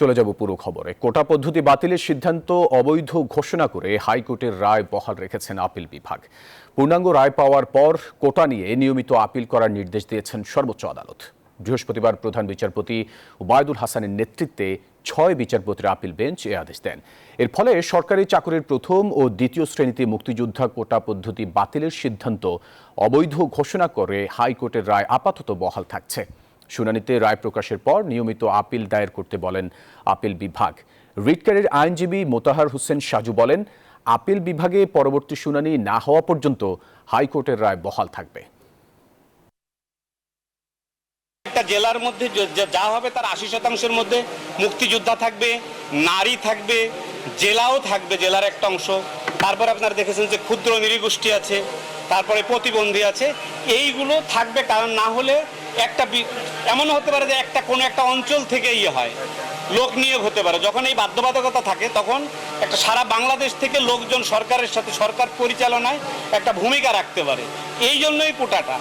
চলে যাব পুরো খবরে। কোটা পদ্ধতি বাতিলের সিদ্ধান্ত অবৈধ ঘোষণা করে হাইকোর্টের রায় বহাল রেখেছেন আপিল বিভাগ। পূর্ণাঙ্গ রায় পাওয়ার পর কোটা নিয়ে নিয়মিত আপিল করার নির্দেশ দিয়েছেন সর্বোচ্চ আদালত। বৃহস্পতিবার প্রধান বিচারপতি ওবায়দুল হাসানের নেতৃত্বে ৬ বিচারপতির আপিল বেঞ্চ এ আদেশ দেন। এর ফলে সরকারি চাকরির প্রথম ও দ্বিতীয় শ্রেণীতে মুক্তিযোদ্ধা কোটা পদ্ধতি বাতিলের সিদ্ধান্ত অবৈধ ঘোষণা করে হাইকোর্টের রায় আপাতত বহাল থাকছে। শুনানিতে রায় প্রকাশের পর নিয়মিত আপিল দায়ের করতে বলেন আপিল বিভাগ। রিটকারীর আইনজীবী মোতাহার হোসেন সাজু বলেন, আপিল বিভাগে পরবর্তী শুনানি না হওয়া পর্যন্ত হাইকোর্টের রায় বহাল থাকবে। একটা জেলার মধ্যে যা হবে তার ৮০% মধ্যে মুক্তিযোদ্ধা থাকবে, নারী থাকবে, জেলাও থাকবে, জেলার একটা অংশ। তারপরে আপনারা দেখেছেন যে ক্ষুদ্র নৃগোষ্ঠী আছে, তারপরে প্রতিবন্ধী আছে, এইগুলো থাকবে। কারণ না হলে একটা এমন হতে পারে যে কোনো একটা অঞ্চল থেকে হয়, লোক নিয়োগ হতে পারে। যখন এই বাধ্যবাধকতা থাকে তখন একটা সারা বাংলাদেশ থেকে লোকজন সরকারের সাথে, সরকার পরিচালনায় একটা ভূমিকা রাখতে পারে। এই জন্যই কোটাটা।